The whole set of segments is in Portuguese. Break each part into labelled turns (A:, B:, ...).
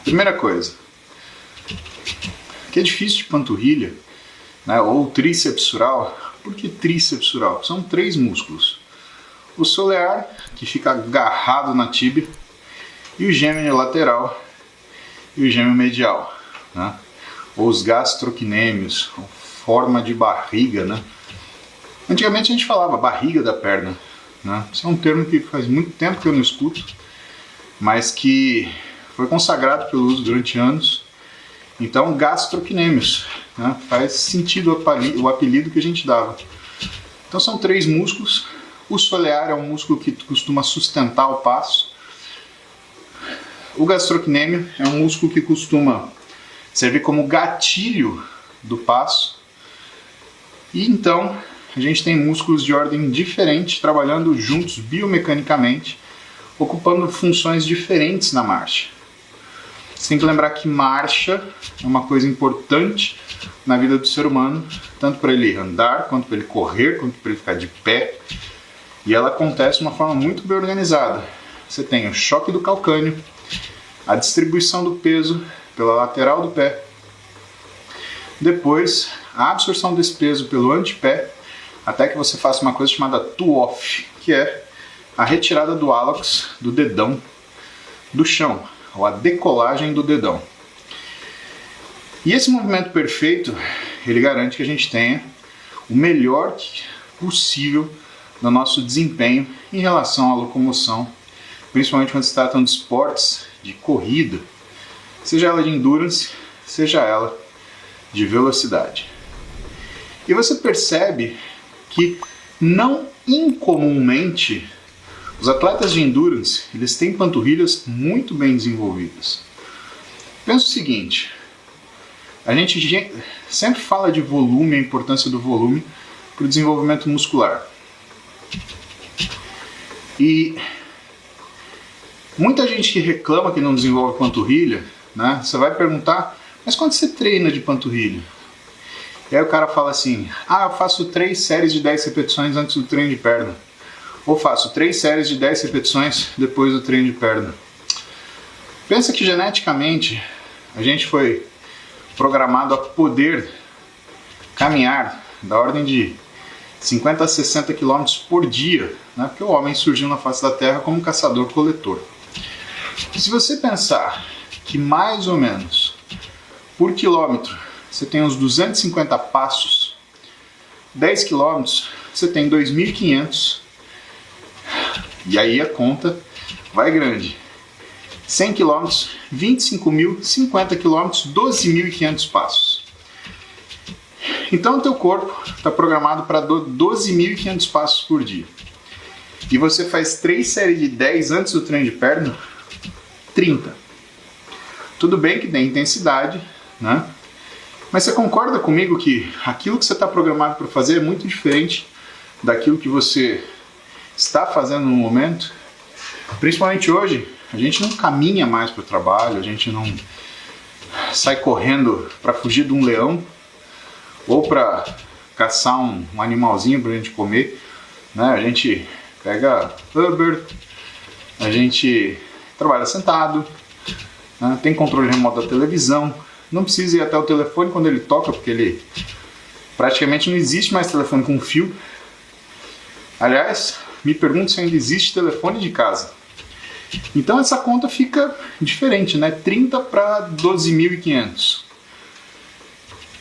A: Primeira coisa, que é difícil de panturrilha, né, ou tríceps sural. Por que tríceps sural? São 3 músculos. O solear, que fica agarrado na tíbia, e o gêmeo lateral e o gêmeo medial, né? Ou os gastrocnêmios, forma de barriga, né? Antigamente a gente falava barriga da perna, né? Esse é um termo que faz muito tempo que eu não escuto, mas que foi consagrado pelo uso durante anos. Então, gastrocnêmios, né? Faz sentido o apelido que a gente dava. Então são 3 músculos. O solear é um músculo que costuma sustentar o passo. O gastrocnêmio é um músculo que costuma servir como gatilho do passo. E então a gente tem músculos de ordem diferente trabalhando juntos biomecanicamente, ocupando funções diferentes na marcha. Você tem que lembrar que marcha é uma coisa importante na vida do ser humano, tanto para ele andar, quanto para ele correr, quanto para ele ficar de pé. E ela acontece de uma forma muito bem organizada. Você tem o choque do calcâneo, a distribuição do peso pela lateral do pé, depois a absorção desse peso pelo antepé, até que você faça uma coisa chamada toe-off, que é a retirada do hálux, do dedão, do chão, ou a decolagem do dedão. E esse movimento perfeito, ele garante que a gente tenha o melhor possível no nosso desempenho em relação à locomoção, principalmente quando se tratam de esportes de corrida, seja ela de endurance, seja ela de velocidade. E você percebe que não incomumente os atletas de endurance, eles têm panturrilhas muito bem desenvolvidas. Pensa o seguinte, a gente sempre fala de volume, a importância do volume para o desenvolvimento muscular. E muita gente que reclama que não desenvolve panturrilha, né? Você vai perguntar, mas quando você treina de panturrilha? E aí o cara fala assim, eu faço 3 séries de 10 repetições antes do treino de perna. Ou faço 3 séries de 10 repetições depois do treino de perna. Pensa que geneticamente a gente foi programado a poder caminhar da ordem de 50 a 60 km por dia, né? Porque o homem surgiu na face da Terra como caçador-coletor. Se você pensar que mais ou menos por quilômetro você tem uns 250 passos, 10 quilômetros você tem 2.500, e aí a conta vai grande. 100 km, 25.000, 50 km, 12.500 passos. Então o teu corpo está programado para 12.500 passos por dia. E você faz 3 séries de 10 antes do treino de perna, 30. Tudo bem que tem intensidade, né? Mas você concorda comigo que aquilo que você está programado para fazer é muito diferente daquilo que você está fazendo no momento? Principalmente hoje, a gente não caminha mais para o trabalho, a gente não sai correndo para fugir de um leão ou para caçar um animalzinho para a gente comer, né? A gente pega Uber, a gente trabalha sentado, né? Tem controle remoto da televisão, não precisa ir até o telefone quando ele toca, porque ele praticamente não existe mais telefone com fio. Aliás, me pergunto se ainda existe telefone de casa. Então essa conta fica diferente, né? 30 para 12.500.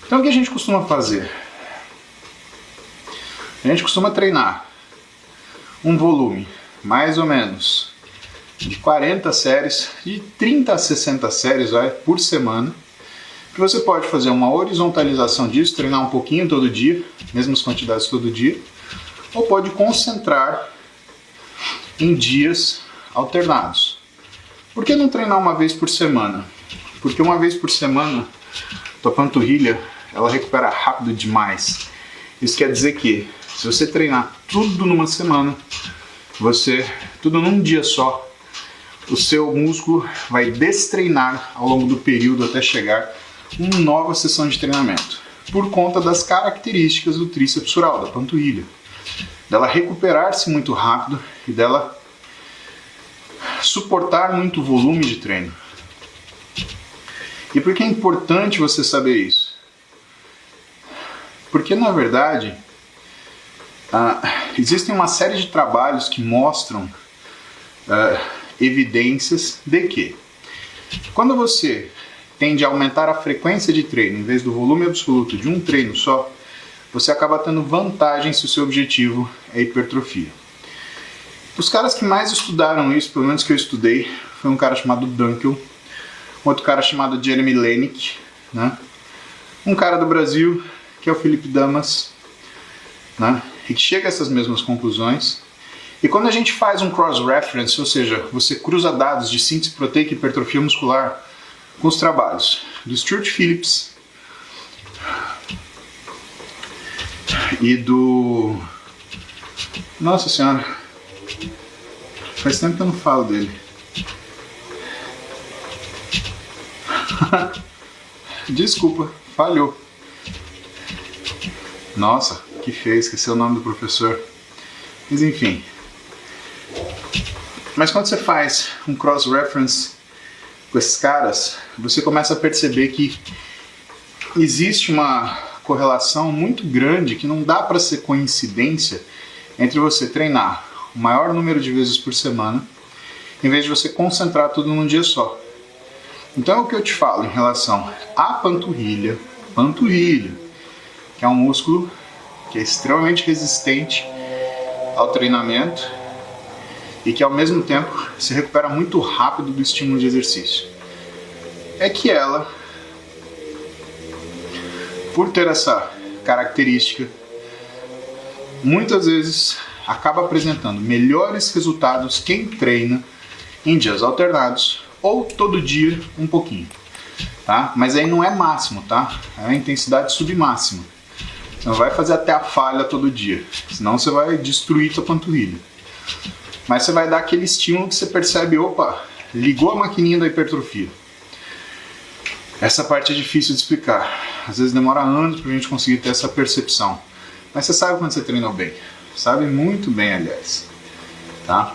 A: Então o que a gente costuma fazer? A gente costuma treinar um volume mais ou menos de 40 séries, de 30 a 60 séries por semana. Você pode fazer uma horizontalização disso, treinar um pouquinho todo dia, mesmas quantidades todo dia, ou pode concentrar em dias alternados. Por que não treinar uma vez por semana? Porque uma vez por semana tua panturrilha ela recupera rápido demais. Isso quer dizer que se você treinar tudo numa semana, tudo num dia só, o seu músculo vai destreinar ao longo do período até chegar uma nova sessão de treinamento, por conta das características do tríceps sural, da panturrilha, dela recuperar-se muito rápido e dela suportar muito volume de treino. E por que é importante você saber isso? Porque, na verdade, existem uma série de trabalhos que mostram evidências de que quando você tende a aumentar a frequência de treino em vez do volume absoluto de um treino só, você acaba tendo vantagem se o seu objetivo é hipertrofia. Os caras que mais estudaram isso, pelo menos que eu estudei, foi um cara chamado Dunkel, outro cara chamado Jeremy Lenick, né? Um cara do Brasil, que é o Felipe Damas, né? E que chega a essas mesmas conclusões. E quando a gente faz um cross-reference, ou seja, você cruza dados de síntese proteica e hipertrofia muscular com os trabalhos do Stuart Phillips e do... Nossa Senhora, faz tempo que eu não falo dele. Desculpa, falhou. Nossa, que feio, esqueci o nome do professor. Mas enfim. Mas quando você faz um cross-reference com esses caras, você começa a perceber que existe uma correlação muito grande que não dá para ser coincidência entre você treinar o maior número de vezes por semana, em vez de você concentrar tudo num dia só. Então o que eu te falo em relação à panturrilha, que é um músculo que é extremamente resistente ao treinamento e que ao mesmo tempo se recupera muito rápido do estímulo de exercício, é que ela, por ter essa característica, muitas vezes acaba apresentando melhores resultados quem treina em dias alternados ou todo dia um pouquinho, tá? Mas aí não é máximo, tá? É a intensidade submáxima. Você não vai fazer até a falha todo dia, senão você vai destruir sua panturrilha. Mas você vai dar aquele estímulo que você percebe, opa, ligou a maquininha da hipertrofia. Essa parte é difícil de explicar. Às vezes demora anos pra gente conseguir ter essa percepção. Mas você sabe quando você treinou bem. Sabe muito bem, aliás. Tá?